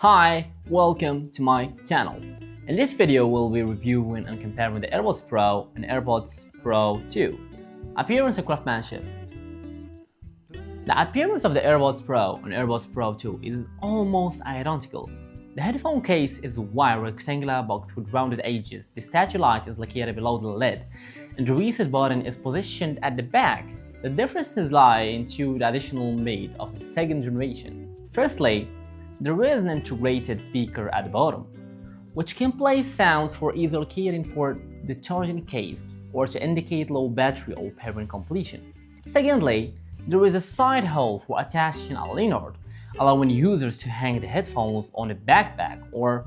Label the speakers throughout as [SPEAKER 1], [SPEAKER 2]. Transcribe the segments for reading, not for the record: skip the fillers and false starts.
[SPEAKER 1] Hi, welcome to my channel. In this video, we'll be reviewing and comparing the AirPods Pro and AirPods Pro 2. Appearance and craftsmanship. The appearance of the AirPods Pro and AirPods Pro 2 is almost identical. The headphone case is a wide rectangular box with rounded edges. The statue light is located below the lid, and the reset button is positioned at the back. The differences lie into the additional made of the second generation. Firstly, there is an integrated speaker at the bottom, which can play sounds for either caring for the charging case or to indicate low battery or power completion. Secondly, there is a side hole for attaching a lanyard, allowing users to hang the headphones on a backpack or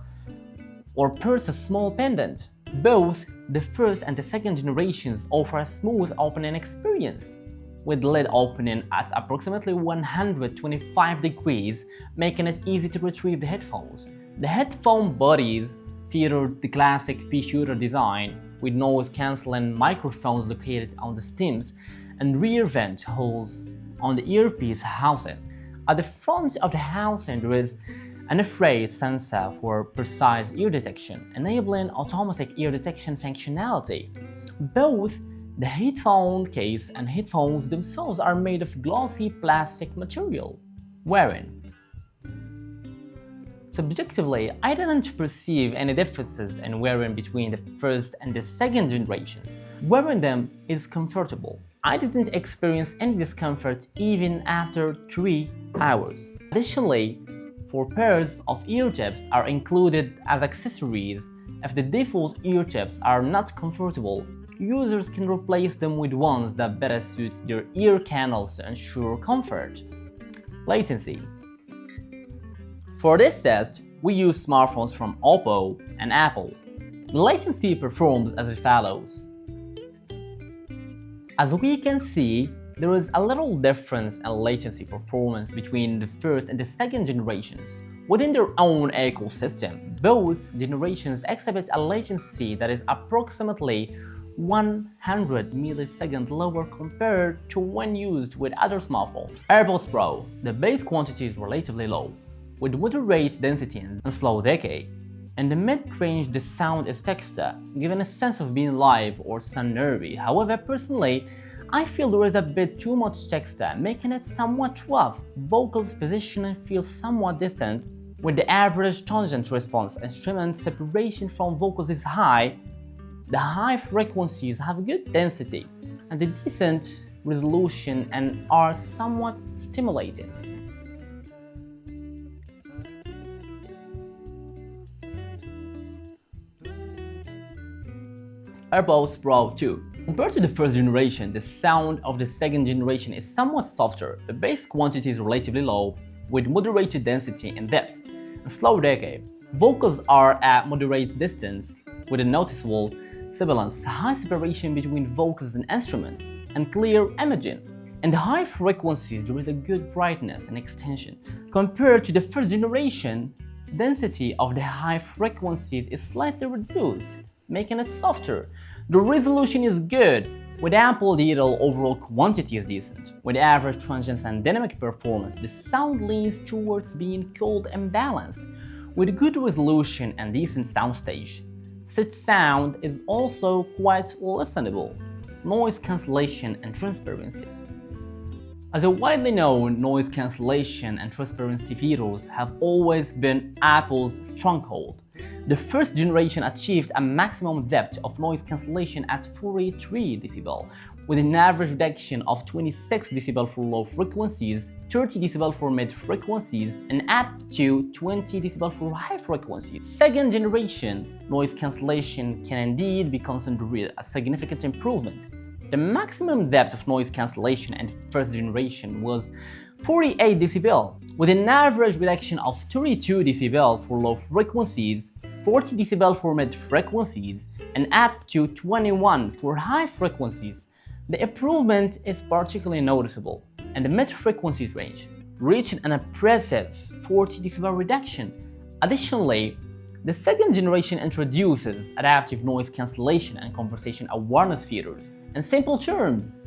[SPEAKER 1] purse a small pendant. Both the first and the second generations offer a smooth opening experience, with the lid opening at approximately 125 degrees, making it easy to retrieve the headphones. The headphone bodies feature the classic pea-shooter design, with noise-canceling microphones located on the stems and rear vent holes on the earpiece housing. At the front of the housing, there is an infrared sensor for precise ear detection, enabling automatic ear detection functionality. Both the headphone case and headphones themselves are made of glossy plastic material. Wearing. Subjectively, I didn't perceive any differences in wearing between the first and the second generations. Wearing them is comfortable. I didn't experience any discomfort even after 3 hours. Additionally, 4 pairs of ear tips are included as accessories. If the default ear tips are not comfortable, users can replace them with ones that better suits their ear canals to ensure comfort. Latency. For this test, we use smartphones from Oppo and Apple. The latency performs as follows. As we can see, there is a little difference in latency performance between the first and the second generations. Within their own ecosystem, both generations exhibit a latency that is approximately 100 milliseconds lower compared to when used with other smartphones. AirPods Pro. The base quantity is relatively low, with moderate density and slow decay. In the mid-range, the sound is texture, giving a sense of being live or sonority. However, personally, I feel there is a bit too much texture, making it somewhat rough. Vocals positioning feels somewhat distant, with the average tangent response. Instrument separation from vocals is high. The high frequencies have good density and a decent resolution and are somewhat stimulating. AirPods Pro 2. Compared to the first generation, the sound of the second generation is somewhat softer. The bass quantity is relatively low, with moderated density and depth, and slow decay. Vocals are at moderate distance, with a noticeable sibilance, high separation between vocals and instruments, and clear imaging. In the high frequencies, there is a good brightness and extension. Compared to the first generation, density of the high frequencies is slightly reduced, making it softer. The resolution is good, with ample detail. Overall quantity is decent. With average transients and dynamic performance, the sound leans towards being cold and balanced, with good resolution and decent soundstage. Such sound is also quite listenable. Noise cancellation and transparency. As a widely known, noise cancellation and transparency features have always been Apple's stronghold. The first generation achieved a maximum depth of noise cancellation at 43 dB, with an average reduction of 26 dB for low frequencies, 30 dB for mid frequencies, and up to 20 dB for high frequencies. Second generation noise cancellation can indeed be considered a significant improvement. The maximum depth of noise cancellation in the first generation was 48 dB, with an average reduction of 32 dB for low frequencies, 40 dB for mid frequencies, and up to 21 for high frequencies. The improvement is particularly noticeable in the mid frequencies range, reaching an impressive 40 dB reduction. Additionally, the second generation introduces adaptive noise cancellation and conversation awareness features. In simple terms,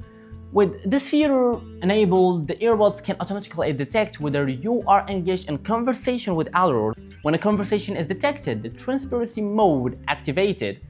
[SPEAKER 1] With this feature enabled, the earbuds can automatically detect whether you are engaged in conversation with others. When a conversation is detected, the transparency mode activated,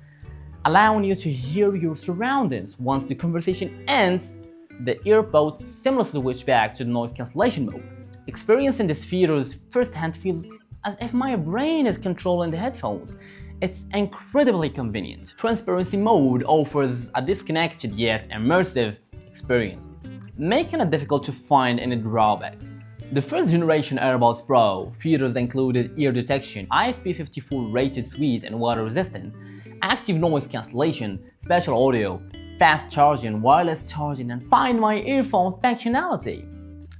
[SPEAKER 1] allowing you to hear your surroundings. Once the conversation ends, the earbuds seamlessly switch back to the noise cancellation mode. Experiencing these features firsthand feels as if my brain is controlling the headphones. It's incredibly convenient. Transparency mode offers a disconnected yet immersive experience, making it difficult to find any drawbacks. The first generation AirPods Pro features included ear detection, IP54 rated suite and water resistant, active noise cancellation, spatial audio, fast charging, wireless charging, and Find My Earphone functionality.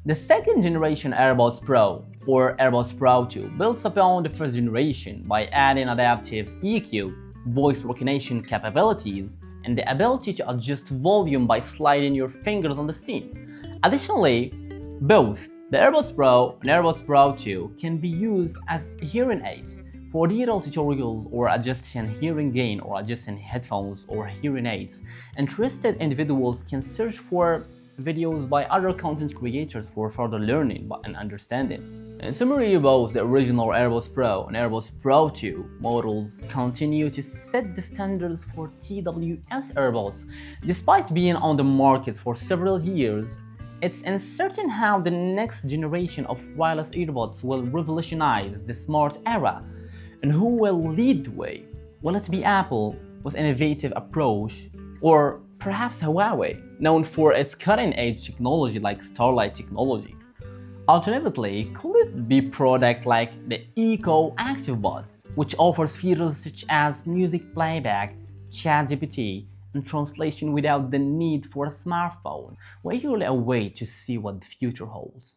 [SPEAKER 1] The second generation AirPods Pro, or AirPods Pro 2, builds upon the first generation by adding adaptive EQ, voice recognition capabilities, and the ability to adjust volume by sliding your fingers on the stem. Additionally, both the AirPods Pro and AirPods Pro 2 can be used as hearing aids. For detailed tutorials or adjusting hearing gain or adjusting headphones or hearing aids, interested individuals can search for videos by other content creators for further learning and understanding. In summary, both the original AirPods Pro and AirPods Pro 2 models continue to set the standards for TWS earbuds. Despite being on the market for several years, it's uncertain how the next generation of wireless earbuds will revolutionize the smart era and who will lead the way. Will it be Apple with an innovative approach, or perhaps Huawei, known for its cutting-edge technology like Starlight technology? Alternatively, could it be product like the Eco Active Buds, which offers features such as music playback, ChatGPT, and translation without the need for a smartphone? We eagerly await to see what the future holds.